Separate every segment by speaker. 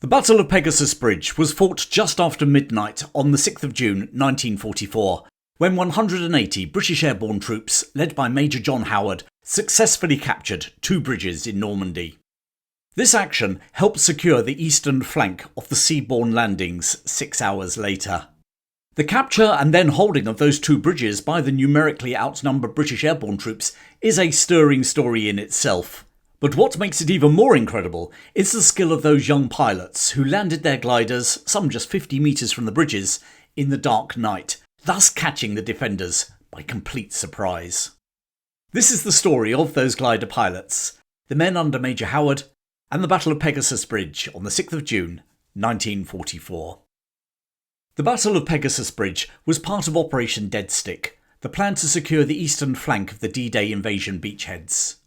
Speaker 1: The Battle of Pegasus Bridge was fought just after midnight on the 6th of June 1944, when 180 British airborne troops, led by Major John Howard, successfully captured two bridges in Normandy. This action helped secure the eastern flank of the seaborne landings 6 hours later. The capture and then holding of those two bridges by the numerically outnumbered British airborne troops is a stirring story in itself. But what makes it even more incredible is the skill of those young pilots who landed their gliders, some just 50 metres from the bridges, in the dark night, thus catching the defenders by complete surprise. This is the story of those glider pilots, the men under Major Howard, and the Battle of Pegasus Bridge on the 6th of June 1944. The Battle of Pegasus Bridge was part of Operation Deadstick, the plan to secure the eastern flank of the D-Day invasion beachheads.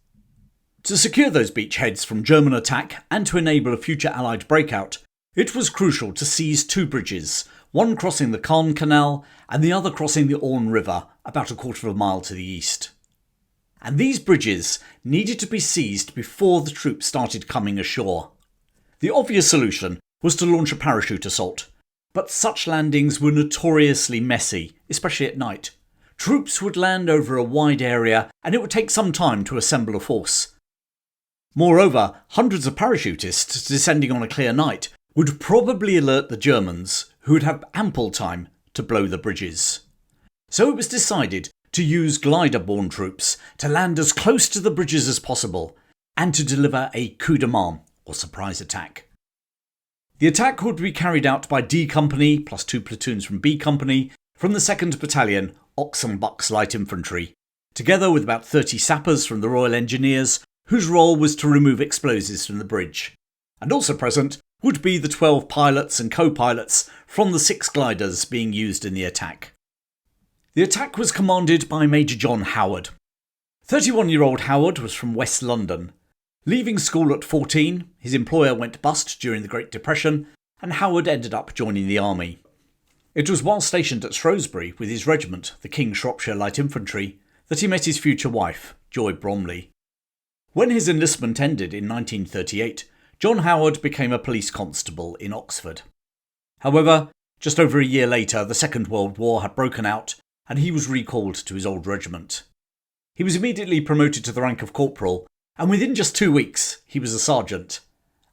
Speaker 1: To secure those beachheads from German attack and to enable a future Allied breakout, it was crucial to seize two bridges, one crossing the Caen Canal and the other crossing the Orne River about a quarter of a mile to the east. And these bridges needed to be seized before the troops started coming ashore. The obvious solution was to launch a parachute assault, but such landings were notoriously messy, especially at night. Troops would land over a wide area and it would take some time to assemble a force. Moreover, hundreds of parachutists descending on a clear night would probably alert the Germans, who would have ample time to blow the bridges. So it was decided to use glider-borne troops to land as close to the bridges as possible and to deliver a coup de main, or surprise attack. The attack would be carried out by D Company plus 2 platoons from B Company from the 2nd Battalion Ox and Bucks Light Infantry, together with about 30 sappers from the Royal Engineers, whose role was to remove explosives from the bridge. And also present would be the 12 pilots and co-pilots from the 6 gliders being used in the attack. The attack was commanded by Major John Howard. 31-year-old Howard was from West London. Leaving school at 14, his employer went bust during the Great Depression, and Howard ended up joining the army. It was while stationed at Shrewsbury with his regiment, the King Shropshire Light Infantry, that he met his future wife, Joy Bromley. When his enlistment ended in 1938, John Howard became a police constable in Oxford. However, just over a year later, the Second World War had broken out and he was recalled to his old regiment. He was immediately promoted to the rank of corporal, and within just 2 weeks, he was a sergeant.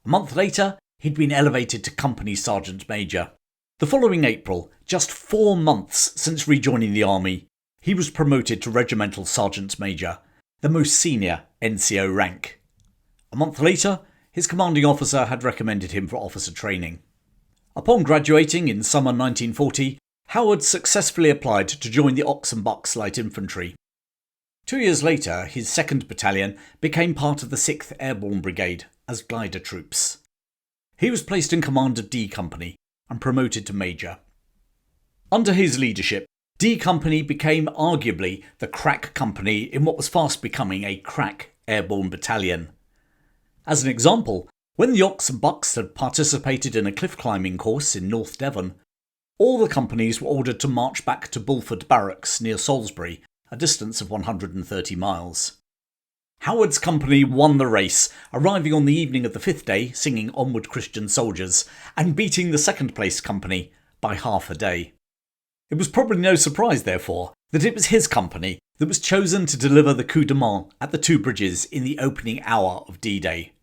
Speaker 1: A month later, he'd been elevated to company sergeant major. The following April, just 4 months since rejoining the army, he was promoted to regimental sergeant major, the most senior NCO rank. A month later, his commanding officer had recommended him for officer training. Upon graduating in summer 1940, Howard successfully applied to join the Ox and Bucks Light Infantry. 2 years later, his 2nd Battalion became part of the 6th Airborne Brigade as glider troops. He was placed in command of D Company and promoted to Major. Under his leadership, D Company became arguably the crack company in what was fast becoming a crack airborne battalion. As an example, when the Ox and Bucks had participated in a cliff climbing course in North Devon, all the companies were ordered to march back to Bulford Barracks near Salisbury, a distance of 130 miles. Howard's company won the race, arriving on the evening of the 5th day singing Onward Christian Soldiers and beating the 2nd place company by half a day. It was probably no surprise, therefore, that it was his company that was chosen to deliver the coup de main at the two bridges in the opening hour of D-Day.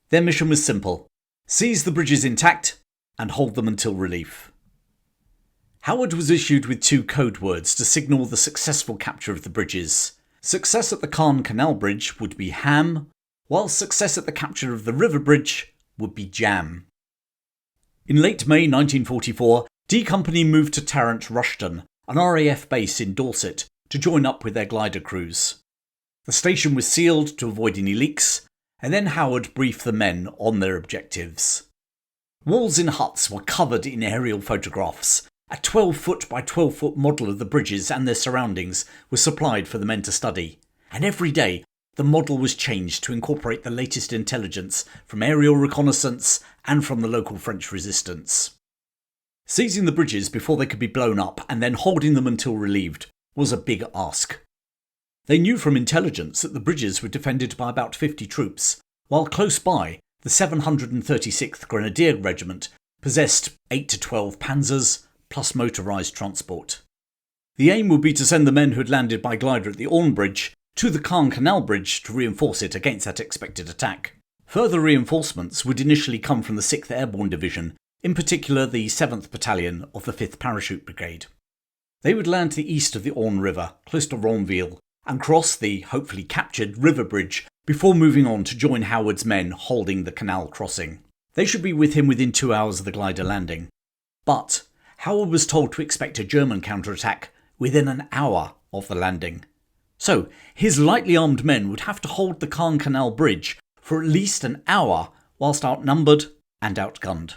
Speaker 1: Their mission was simple: seize the bridges intact and hold them until relief. Howard was issued with 2 code words to signal the successful capture of the bridges. Success at the Caen Canal Bridge would be Ham, while success at the capture of the River Bridge would be Jam. In late May 1944, D Company moved to Tarrant Rushton, an RAF base in Dorset, to join up with their glider crews. The station was sealed to avoid any leaks, and then Howard briefed the men on their objectives. Walls in huts were covered in aerial photographs. A 12-foot by 12-foot model of the bridges and their surroundings was supplied for the men to study, and every day the model was changed to incorporate the latest intelligence from aerial reconnaissance and from the local French resistance. Seizing the bridges before they could be blown up and then holding them until relieved was a big ask. They knew from intelligence that the bridges were defended by about 50 troops, while close by the 736th Grenadier Regiment possessed 8 to 12 panzers plus motorised transport. The aim would be to send the men who had landed by glider at the Orne Bridge to the Caen Canal Bridge to reinforce it against that expected attack. Further reinforcements would initially come from the 6th Airborne Division, in particular the 7th Battalion of the 5th Parachute Brigade. They would land to the east of the Orne River, close to Ronville, and cross the hopefully captured river bridge before moving on to join Howard's men holding the canal crossing. They should be with him within 2 hours of the glider landing. But Howard was told to expect a German counterattack within an hour of the landing. So his lightly armed men would have to hold the Caen Canal Bridge for at least an hour whilst outnumbered and outgunned.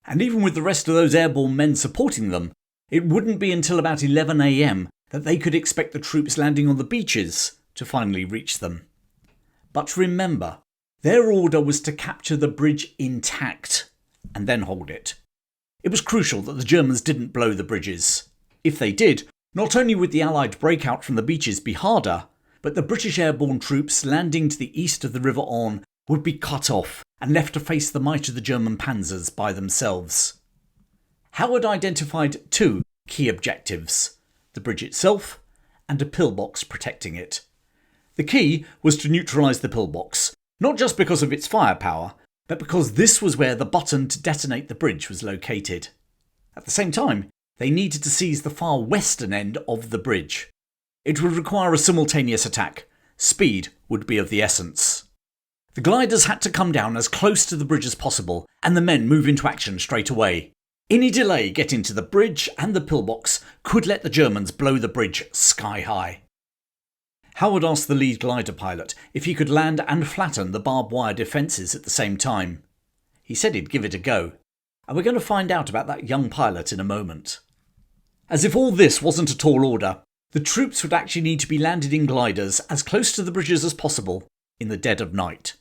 Speaker 1: And even with the rest of those airborne men supporting them, it wouldn't be until about 11 AM that they could expect the troops landing on the beaches to finally reach them. But remember, their order was to capture the bridge intact and then hold it. It was crucial that the Germans didn't blow the bridges. If they did, not only would the Allied breakout from the beaches be harder, but the British airborne troops landing to the east of the River Orne would be cut off and left to face the might of the German panzers by themselves. Howard identified 2 key objectives: the bridge itself and a pillbox protecting it. The key was to neutralise the pillbox, not just because of its firepower, but because this was where the button to detonate the bridge was located. At the same time, they needed to seize the far western end of the bridge. It would require a simultaneous attack. Speed would be of the essence. The gliders had to come down as close to the bridge as possible, and the men move into action straight away. Any delay getting to the bridge and the pillbox could let the Germans blow the bridge sky high. Howard asked the lead glider pilot if he could land and flatten the barbed wire defences at the same time. He said he'd give it a go, and we're going to find out about that young pilot in a moment. As if all this wasn't a tall order, the troops would actually need to be landed in gliders as close to the bridges as possible in the dead of night.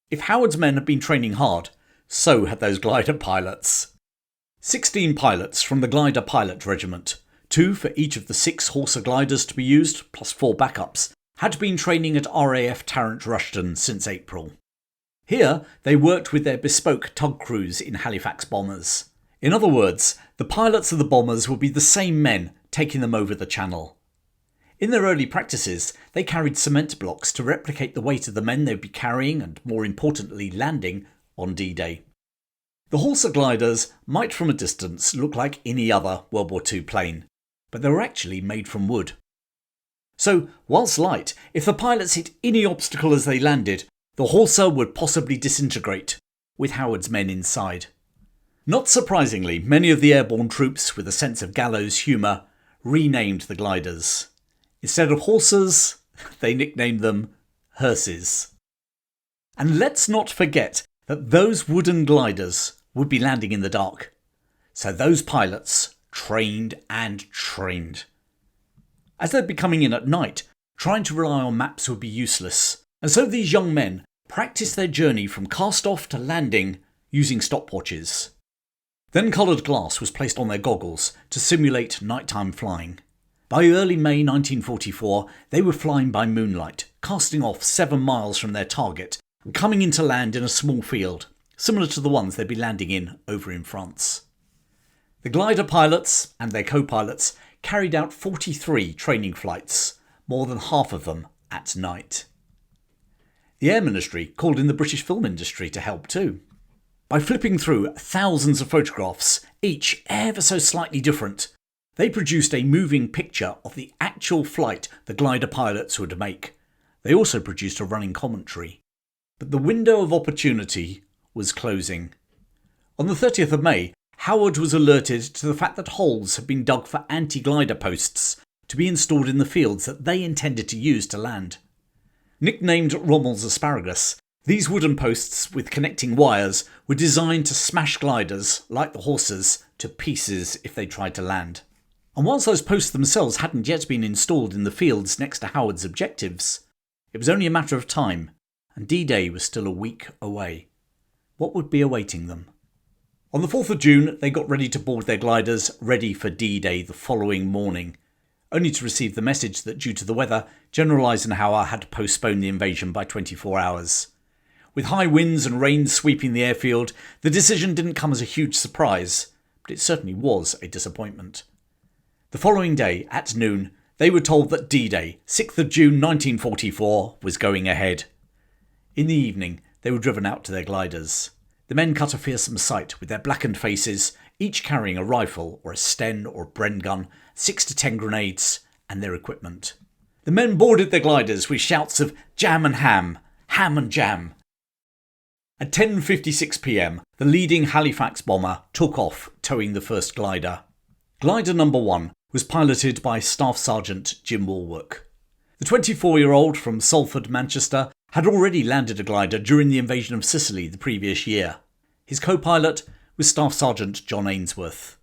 Speaker 1: If Howard's men had been training hard, so had those glider pilots. 16 pilots from the Glider Pilot Regiment, 2 for each of the 6 Horsa Gliders to be used, plus 4 backups, had been training at RAF Tarrant Rushton since April. Here, they worked with their bespoke tug crews in Halifax bombers. In other words, the pilots of the bombers would be the same men taking them over the channel. In their early practices, they carried cement blocks to replicate the weight of the men they would be carrying and, more importantly, landing on D-Day. The Horsa Gliders might from a distance look like any other World War II plane, but they were actually made from wood. So, whilst light, if the pilots hit any obstacle as they landed, the Horsa would possibly disintegrate, with Howard's men inside. Not surprisingly, many of the airborne troops, with a sense of gallows humour, renamed the gliders. Instead of Horsas, they nicknamed them hearses. And let's not forget that those wooden gliders would be landing in the dark. So those pilots trained and trained. As they'd be coming in at night, trying to rely on maps would be useless, and so these young men practiced their journey from cast-off to landing using stopwatches. Then coloured glass was placed on their goggles to simulate nighttime flying. By early May 1944, they were flying by moonlight, casting off 7 miles from their target and coming in to land in a small field, similar to the ones they'd be landing in over in France. The glider pilots and their co-pilots carried out 43 training flights, more than half of them at night. The Air Ministry called in the British film industry to help too. By flipping through thousands of photographs, each ever so slightly different, they produced a moving picture of the actual flight the glider pilots would make. They also produced a running commentary. But the window of opportunity was closing. On the 30th of May, Howard was alerted to the fact that holes had been dug for anti-glider posts to be installed in the fields that they intended to use to land. Nicknamed Rommel's asparagus, these wooden posts with connecting wires were designed to smash gliders, like the Horsas, to pieces if they tried to land. And whilst those posts themselves hadn't yet been installed in the fields next to Howard's objectives, it was only a matter of time, and D-Day was still a week away. What would be awaiting them? On the 4th of June, they got ready to board their gliders, ready for D-Day the following morning, only to receive the message that due to the weather, General Eisenhower had postponed the invasion by 24 hours. With high winds and rain sweeping the airfield, the decision didn't come as a huge surprise, but it certainly was a disappointment. The following day, at noon, they were told that D-Day, 6th of June 1944, was going ahead. In the evening, they were driven out to their gliders. The men cut a fearsome sight with their blackened faces, each carrying a rifle or a Sten or a Bren gun, 6 to 10 grenades, and their equipment. The men boarded their gliders with shouts of jam and ham, ham and jam. At 10:56 p.m, the leading Halifax bomber took off, towing the first glider. Glider number 1 was piloted by Staff Sergeant Jim Walwork. The 24-year-old from Salford, Manchester, had already landed a glider during the invasion of Sicily the previous year. His co-pilot was Staff Sergeant John Ainsworth.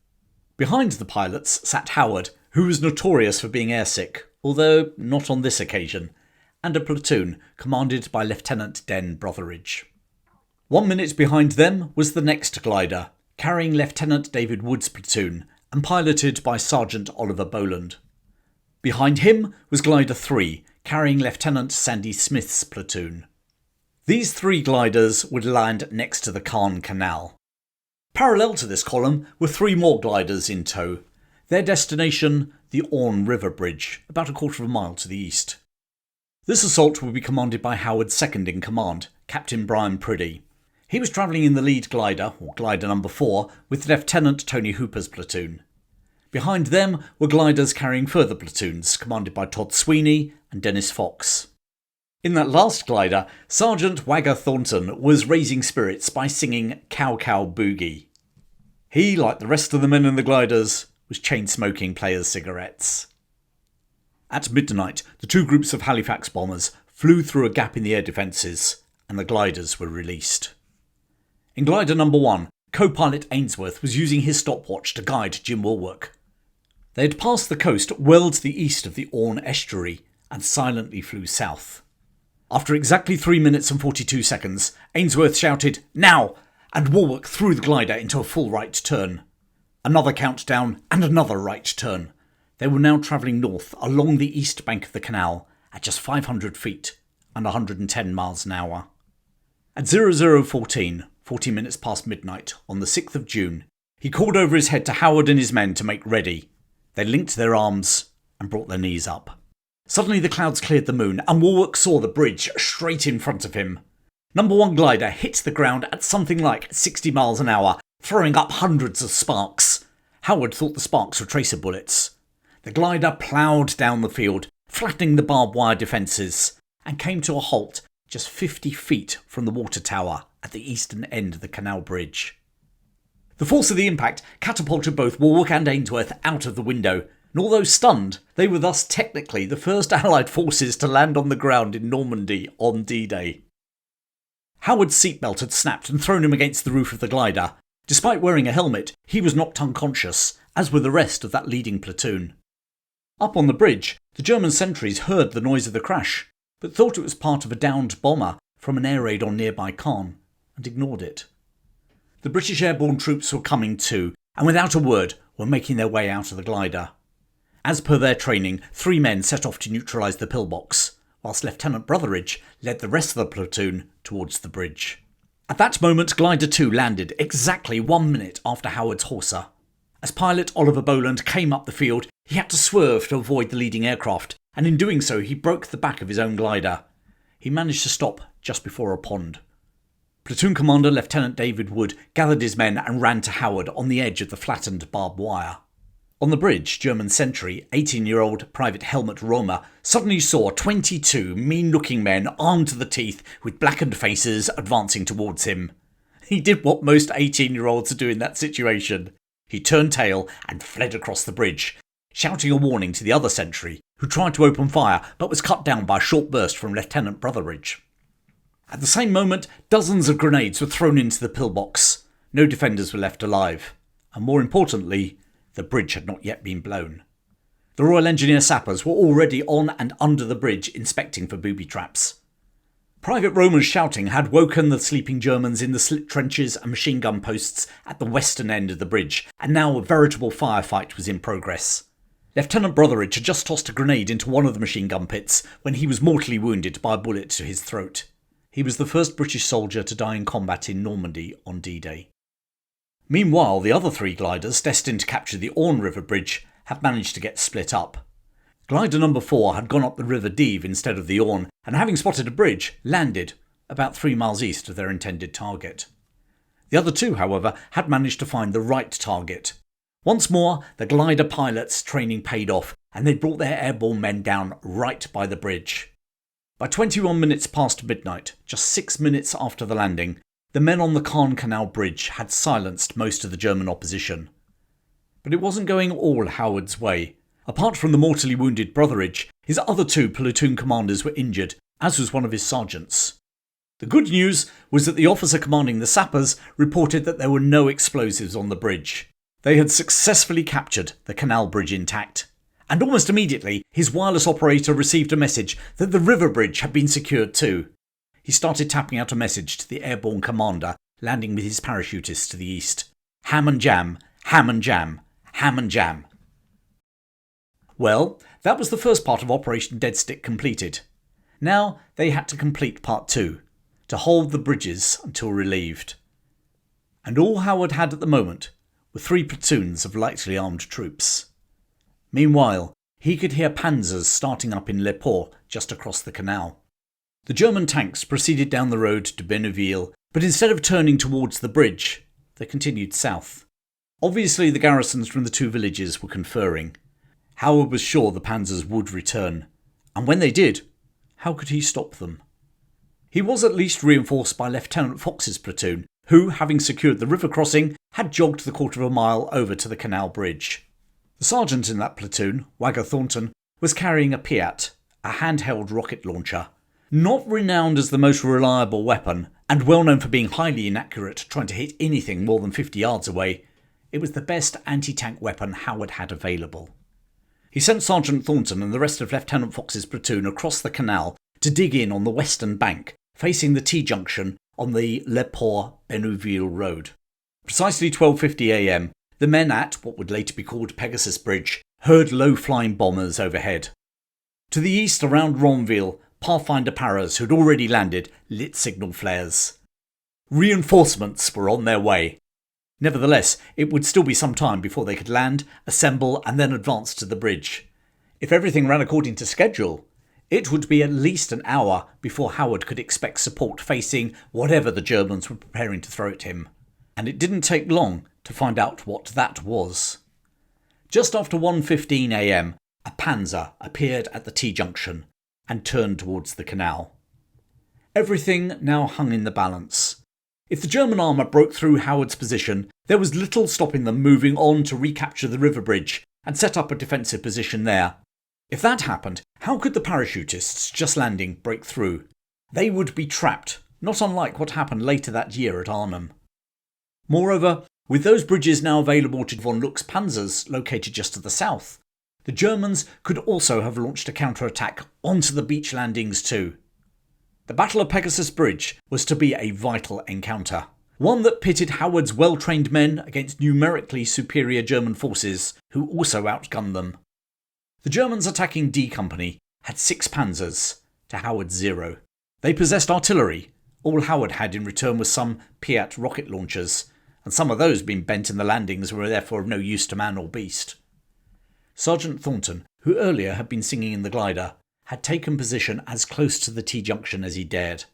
Speaker 1: Behind the pilots sat Howard, who was notorious for being airsick, although not on this occasion, and a platoon commanded by Lieutenant Den Brotheridge. 1 minute behind them was the next glider, carrying Lieutenant David Wood's platoon and piloted by Sergeant Oliver Boland. Behind him was Glider 3, carrying Lieutenant Sandy Smith's platoon. These 3 gliders would land next to the Caen Canal. Parallel to this column were 3 more gliders in tow. Their destination, the Orne River Bridge, about a quarter of a mile to the east. This assault would be commanded by Howard's second in command, Captain Brian Priddy. He was travelling in the lead glider, or glider number 4, with Lieutenant Tony Hooper's platoon. Behind them were gliders carrying further platoons, commanded by Todd Sweeney and Dennis Fox. In that last glider, Sergeant Wagger Thornton was raising spirits by singing Cow Cow Boogie. He, like the rest of the men in the gliders, was chain-smoking players' cigarettes. At midnight, the 2 groups of Halifax bombers flew through a gap in the air defences, and the gliders were released. In glider number 1, co-pilot Ainsworth was using his stopwatch to guide Jim Walwork. They had passed the coast well to the east of the Orne estuary and silently flew south. After exactly 3 minutes and 42 seconds, Ainsworth shouted, "Now!" and Walwork threw the glider into a full right turn. Another countdown and another right turn. They were now travelling north along the east bank of the canal at just 500 feet and 110 miles an hour. At 0014, 40 minutes past midnight, on the 6th of June, he called over his head to Howard and his men to make ready. They linked their arms and brought their knees up. Suddenly the clouds cleared the moon and Walwork saw the bridge straight in front of him. Number 1 glider hit the ground at something like 60 miles an hour, throwing up hundreds of sparks. Howard thought the sparks were tracer bullets. The glider ploughed down the field, flattening the barbed wire defences, and came to a halt just 50 feet from the water tower at the eastern end of the canal bridge. The force of the impact catapulted both Walwork and Ainsworth out of the window, and although stunned, they were thus technically the first Allied forces to land on the ground in Normandy on D-Day. Howard's seatbelt had snapped and thrown him against the roof of the glider. Despite wearing a helmet, he was knocked unconscious, as were the rest of that leading platoon. Up on the bridge, the German sentries heard the noise of the crash, but thought it was part of a downed bomber from an air raid on nearby Caen, and ignored it. The British airborne troops were coming too, and without a word were making their way out of the glider. As per their training, 3 men set off to neutralise the pillbox, whilst Lieutenant Brotheridge led the rest of the platoon towards the bridge. At that moment, Glider 2 landed exactly 1 minute after Howard's Horsa. As pilot Oliver Boland came up the field, he had to swerve to avoid the leading aircraft, and in doing so he broke the back of his own glider. He managed to stop just before a pond. Platoon Commander Lieutenant David Wood gathered his men and ran to Howard on the edge of the flattened barbed wire. On the bridge, German sentry, 18-year-old Private Helmut Romer, suddenly saw 22 mean-looking men armed to the teeth with blackened faces advancing towards him. He did what most 18-year-olds do in that situation. He turned tail and fled across the bridge, shouting a warning to the other sentry, who tried to open fire but was cut down by a short burst from Lieutenant Brotheridge. At the same moment, dozens of grenades were thrown into the pillbox. No defenders were left alive, and more importantly, the bridge had not yet been blown. The Royal Engineer sappers were already on and under the bridge inspecting for booby traps. Private Roman's shouting had woken the sleeping Germans in the slit trenches and machine gun posts at the western end of the bridge, and now a veritable firefight was in progress. Lieutenant Brotheridge had just tossed a grenade into one of the machine gun pits when he was mortally wounded by a bullet to his throat. He was the first British soldier to die in combat in Normandy on D-Day. Meanwhile, the other 3 gliders destined to capture the Orne River Bridge had managed to get split up. Glider number 4 had gone up the River Deve instead of the Orne, and having spotted a bridge, landed about 3 miles east of their intended target. The other 2, however, had managed to find the right target. Once more, the glider pilots' training paid off, and they brought their airborne men down right by the bridge. By 21 minutes past midnight, just 6 minutes after the landing, the men on the Caen Canal Bridge had silenced most of the German opposition. But it wasn't going all Howard's way. Apart from the mortally wounded Brotheridge, his other 2 platoon commanders were injured, as was one of his sergeants. The good news was that the officer commanding the sappers reported that there were no explosives on the bridge. They had successfully captured the canal bridge intact. And almost immediately, his wireless operator received a message that the river bridge had been secured too. He started tapping out a message to the airborne commander, landing with his parachutists to the east. Ham and jam, ham and jam, ham and jam. Well, that was the first part of Operation Deadstick completed. Now they had to complete part 2, to hold the bridges until relieved. And all Howard had at the moment were 3 platoons of lightly armed troops. Meanwhile, he could hear panzers starting up in Le Port just across the canal. The German tanks proceeded down the road to Benneville, but instead of turning towards the bridge, they continued south. Obviously the garrisons from the 2 villages were conferring. Howard was sure the panzers would return, and when they did, how could he stop them? He was at least reinforced by Lieutenant Fox's platoon, who, having secured the river crossing, had jogged the 1/4 mile over to the canal bridge. The sergeant in that platoon, Wagger Thornton, was carrying a Piat, a handheld rocket launcher. Not renowned as the most reliable weapon, and well known for being highly inaccurate trying to hit anything more than 50 yards away, it was the best anti-tank weapon Howard had available. He sent Sergeant Thornton and the rest of Lieutenant Fox's platoon across the canal to dig in on the western bank, facing the T-junction on the Le Port-Benneville road. Precisely 12:50 a.m, the men at what would later be called Pegasus Bridge heard low-flying bombers overhead. To the east around Ronville, Pathfinder Paras, who'd already landed, lit signal flares. Reinforcements were on their way. Nevertheless, it would still be some time before they could land, assemble and then advance to the bridge. If everything ran according to schedule, it would be at least an hour before Howard could expect support facing whatever the Germans were preparing to throw at him. And it didn't take long to find out what that was. Just after 1:15 a.m, a panzer appeared at the T-junction and turned towards the canal. Everything now hung in the balance. If the German armour broke through Howard's position, there was little stopping them moving on to recapture the river bridge and set up a defensive position there. If that happened, how could the parachutists just landing break through? They would be trapped, not unlike what happened later that year at Arnhem. Moreover, with those bridges now available to von Luck's panzers located just to the south, the Germans could also have launched a counterattack onto the beach landings too. The Battle of Pegasus Bridge was to be a vital encounter, one that pitted Howard's well-trained men against numerically superior German forces who also outgunned them. The Germans attacking D Company had 6 panzers to Howard's 0. They possessed artillery. All Howard had in return was some Piat rocket launchers, and some of those being bent in the landings were therefore of no use to man or beast. Sergeant Thornton, who earlier had been singing in the glider, had taken position as close to the T-junction as he dared.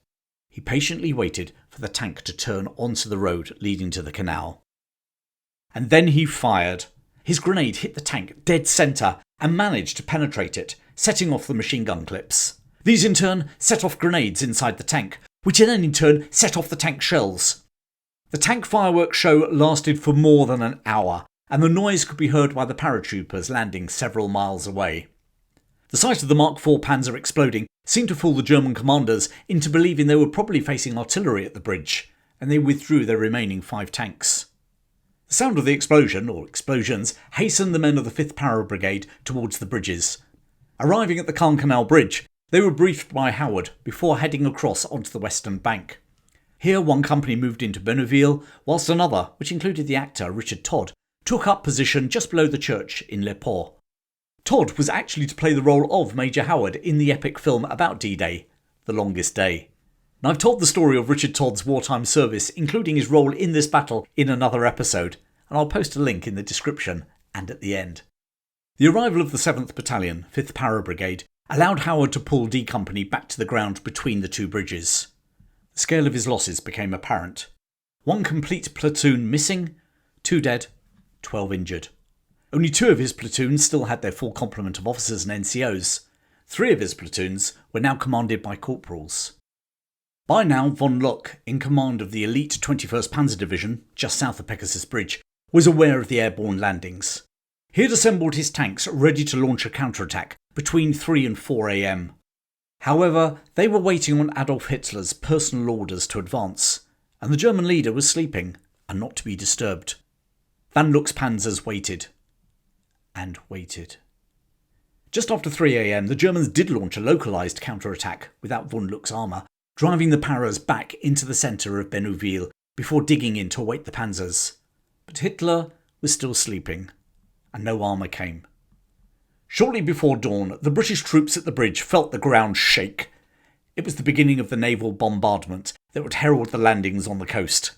Speaker 1: He patiently waited for the tank to turn onto the road leading to the canal. And then he fired. His grenade hit the tank dead centre and managed to penetrate it, setting off the machine gun clips. These in turn set off grenades inside the tank, which then in turn set off the tank shells. The tank fireworks show lasted for more than an hour, and the noise could be heard by the paratroopers landing several miles away. The sight of the Mark IV Panzer exploding seemed to fool the German commanders into believing they were probably facing artillery at the bridge, and they withdrew their remaining 5 tanks. The sound of the explosion, or explosions, hastened the men of the 5th Para Brigade towards the bridges. Arriving at the Caen Canal Bridge, they were briefed by Howard before heading across onto the western bank. Here one company moved into Benneville, whilst another, which included the actor Richard Todd, took up position just below the church in Le Port. Todd was actually to play the role of Major Howard in the epic film about D-Day, The Longest Day. and I've told the story of Richard Todd's wartime service, including his role in this battle, in another episode, and I'll post a link in the description and at the end. The arrival of the 7th Battalion, 5th Para Brigade, allowed Howard to pull D Company back to the ground between the two bridges. The scale of his losses became apparent. 1 complete platoon missing, 2 dead, 12 injured. Only 2 of his platoons still had their full complement of officers and NCOs. 3 of his platoons were now commanded by corporals. By now, von Luck, in command of the elite 21st Panzer Division, just south of Pegasus Bridge, was aware of the airborne landings. He had assembled his tanks ready to launch a counterattack between 3 and 4 a.m. However, they were waiting on Adolf Hitler's personal orders to advance, and the German leader was sleeping and not to be disturbed. Von Luck's panzers waited. And waited. Just after 3 a.m, the Germans did launch a localised counterattack without von Luck's armour, driving the Paras back into the centre of Bénouville before digging in to await the panzers. But Hitler was still sleeping, and no armour came. Shortly before dawn, the British troops at the bridge felt the ground shake. It was the beginning of the naval bombardment that would herald the landings on the coast.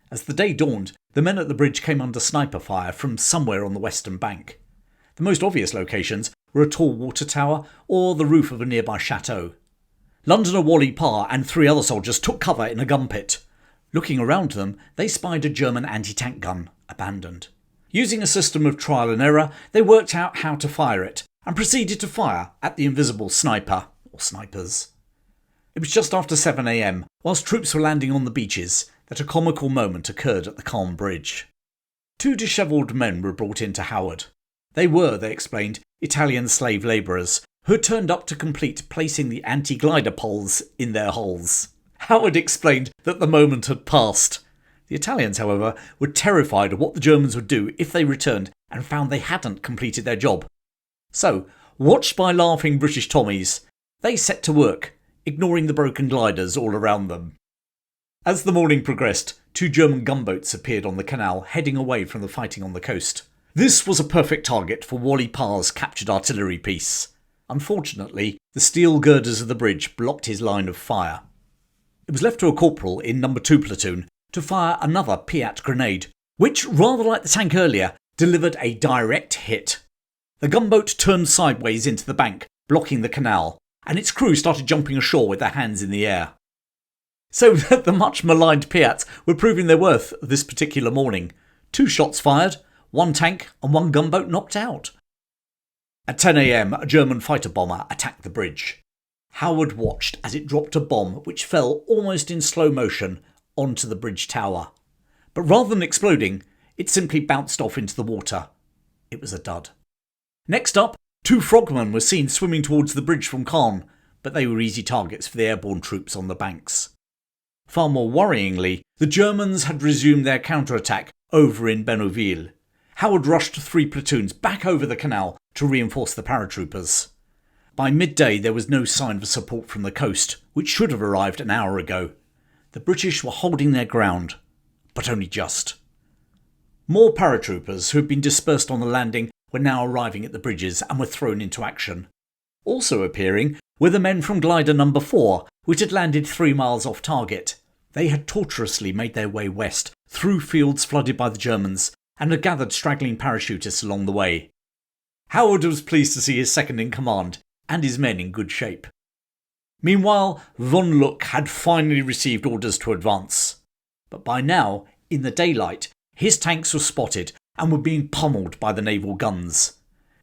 Speaker 1: As the day dawned, the men at the bridge came under sniper fire from somewhere on the western bank. The most obvious locations were a tall water tower or the roof of a nearby chateau. Londoner Wally Parr and 3 other soldiers took cover in a gun pit. Looking around them, they spied a German anti-tank gun, abandoned. Using a system of trial and error, they worked out how to fire it and proceeded to fire at the invisible sniper, or snipers. It was just after 7 a.m, whilst troops were landing on the beaches, that a comical moment occurred at the calm bridge. 2 dishevelled men were brought in to Howard. They were, they explained, Italian slave labourers who had turned up to complete placing the anti-glider poles in their hulls. Howard explained that the moment had passed. The Italians, however, were terrified of what the Germans would do if they returned and found they hadn't completed their job. So, watched by laughing British Tommies, they set to work, ignoring the broken gliders all around them. As the morning progressed, 2 German gunboats appeared on the canal, heading away from the fighting on the coast. This was a perfect target for Wally Parr's captured artillery piece. Unfortunately, the steel girders of the bridge blocked his line of fire. It was left to a corporal in No. 2 platoon to fire another Piat grenade, which, rather like the tank earlier, delivered a direct hit. The gunboat turned sideways into the bank, blocking the canal, and its crew started jumping ashore with their hands in the air. So the much maligned Piats were proving their worth this particular morning. 2 shots fired, 1 tank and 1 gunboat knocked out. At 10 a.m, a German fighter bomber attacked the bridge. Howard watched as it dropped a bomb which fell almost in slow motion onto the bridge tower. But rather than exploding, it simply bounced off into the water. It was a dud. Next up, 2 frogmen were seen swimming towards the bridge from Caen, but they were easy targets for the airborne troops on the banks. Far more worryingly, the Germans had resumed their counterattack over in Bénouville. Howard rushed 3 platoons back over the canal to reinforce the paratroopers. By midday there was no sign of support from the coast, which should have arrived an hour ago. The British were holding their ground, but only just. More paratroopers who had been dispersed on the landing were now arriving at the bridges and were thrown into action. Also appearing were the men from glider No. 4, which had landed 3 miles off target. They had tortuously made their way west, through fields flooded by the Germans, and had gathered straggling parachutists along the way. Howard was pleased to see his second in command, and his men in good shape. Meanwhile, von Luck had finally received orders to advance. But by now, in the daylight, his tanks were spotted and were being pummeled by the naval guns.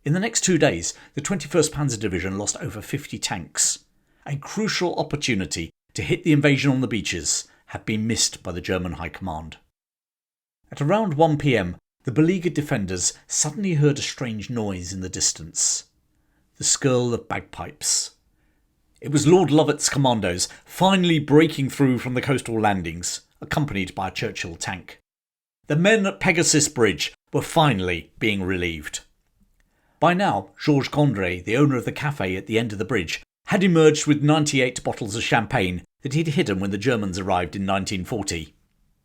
Speaker 1: In the next 2 days, the 21st Panzer Division lost over 50 tanks. A crucial opportunity to hit the invasion on the beaches had been missed by the German High Command. At around 1 p.m, the beleaguered defenders suddenly heard a strange noise in the distance. The skirl of bagpipes. It was Lord Lovett's commandos finally breaking through from the coastal landings, accompanied by a Churchill tank. The men at Pegasus Bridge were finally being relieved. By now, Georges Condré, the owner of the cafe at the end of the bridge, had emerged with 98 bottles of champagne that he'd hidden when the Germans arrived in 1940.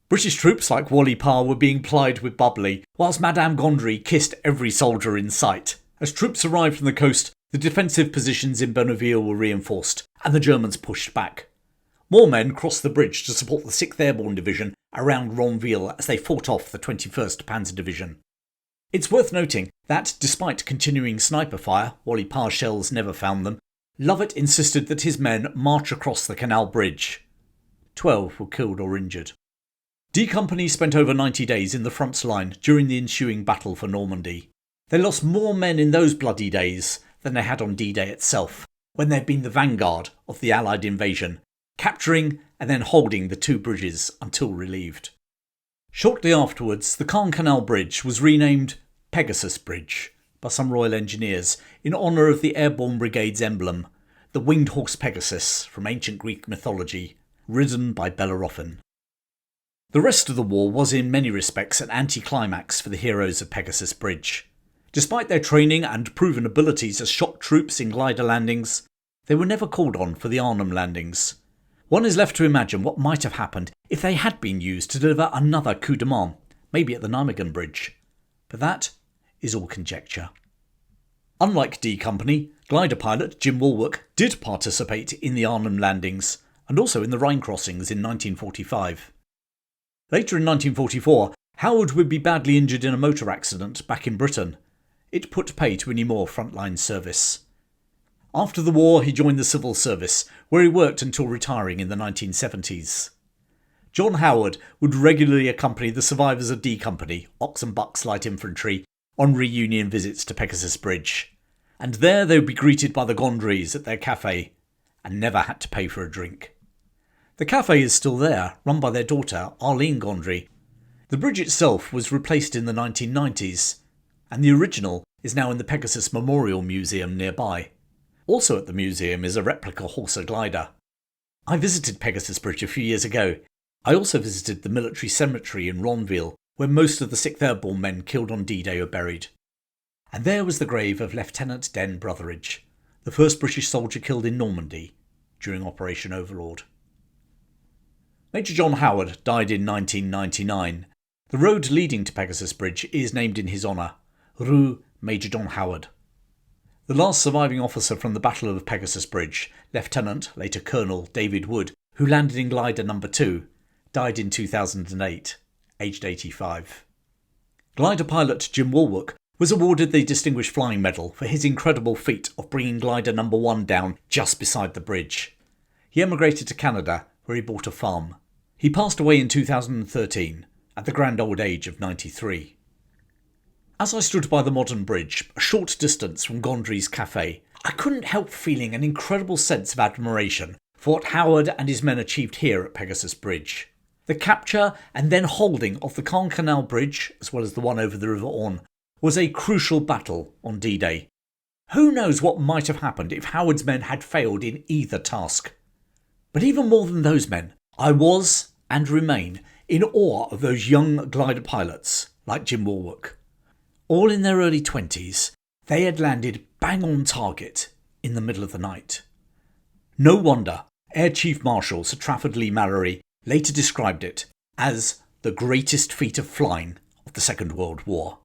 Speaker 1: British troops like Wally Parr were being plied with bubbly, whilst Madame Gondry kissed every soldier in sight. As troops arrived from the coast, the defensive positions in Bénouville were reinforced, and the Germans pushed back. More men crossed the bridge to support the 6th Airborne Division around Ronville as they fought off the 21st Panzer Division. It's worth noting that, despite continuing sniper fire, Wally Parr's shells never found them, Lovett insisted that his men march across the canal bridge. 12 were killed or injured. D Company spent over 90 days in the front line during the ensuing battle for Normandy. They lost more men in those bloody days than they had on D-Day itself, when they'd been the vanguard of the Allied invasion, capturing and then holding the 2 bridges until relieved. Shortly afterwards, the Caen Canal Bridge was renamed Pegasus Bridge by some Royal Engineers in honour of the Airborne Brigade's emblem, the winged horse Pegasus from ancient Greek mythology, ridden by Bellerophon. The rest of the war was in many respects an anticlimax for the heroes of Pegasus Bridge. Despite their training and proven abilities as shock troops in glider landings, they were never called on for the Arnhem landings. One is left to imagine what might have happened if they had been used to deliver another coup de main, maybe at the Nijmegen Bridge. But that is all conjecture. Unlike D Company, glider pilot Jim Woolwork did participate in the Arnhem landings and also in the Rhine crossings in 1945. Later in 1944, Howard would be badly injured in a motor accident back in Britain. It put pay to any more frontline service. After the war, he joined the civil service, where he worked until retiring in the 1970s. John Howard would regularly accompany the survivors of D Company, Ox and Bucks Light Infantry, on reunion visits to Pegasus Bridge, and there they would be greeted by the Gondrys at their cafe, and never had to pay for a drink. The cafe is still there, run by their daughter, Arlene Gondry. The bridge itself was replaced in the 1990s, and the original is now in the Pegasus Memorial Museum nearby. Also at the museum is a replica Horsa Glider. I visited Pegasus Bridge a few years ago. I also visited the military cemetery in Ronville, where most of the 6th Airborne men killed on D-Day are buried. And there was the grave of Lieutenant Den Brotheridge, the first British soldier killed in Normandy during Operation Overlord. Major John Howard died in 1999. The road leading to Pegasus Bridge is named in his honour, Rue Major John Howard. The last surviving officer from the Battle of Pegasus Bridge, Lieutenant, later Colonel David Wood, who landed in glider number 2, died in 2008, aged 85. Glider pilot Jim Woolwork was awarded the Distinguished Flying Medal for his incredible feat of bringing glider number 1 down just beside the bridge. He emigrated to Canada, where he bought a farm. He passed away in 2013, at the grand old age of 93. As I stood by the modern bridge, a short distance from Gondry's cafe, I couldn't help feeling an incredible sense of admiration for what Howard and his men achieved here at Pegasus Bridge. The capture and then holding of the Caen Canal Bridge, as well as the one over the River Orne, was a crucial battle on D-Day. Who knows what might have happened if Howard's men had failed in either task. But even more than those men, I was, and remain, in awe of those young glider pilots like Jim Woolwork. All in their early 20s, they had landed bang on target in the middle of the night. No wonder Air Chief Marshal Sir Trafford Leigh-Mallory later described it as the greatest feat of flying of the Second World War.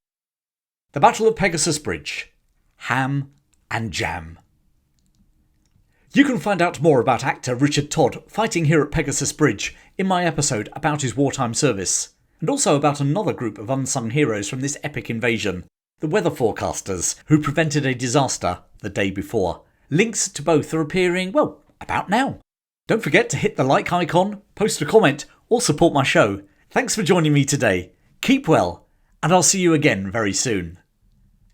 Speaker 1: The Battle of Pegasus Bridge. Ham and jam. You can find out more about actor Richard Todd fighting here at Pegasus Bridge in my episode about his wartime service, and also about another group of unsung heroes from this epic invasion, the weather forecasters who prevented a disaster the day before. Links to both are appearing, well, about now. Don't forget to hit the like icon, post a comment, or support my show. Thanks for joining me today. Keep well, and I'll see you again very soon.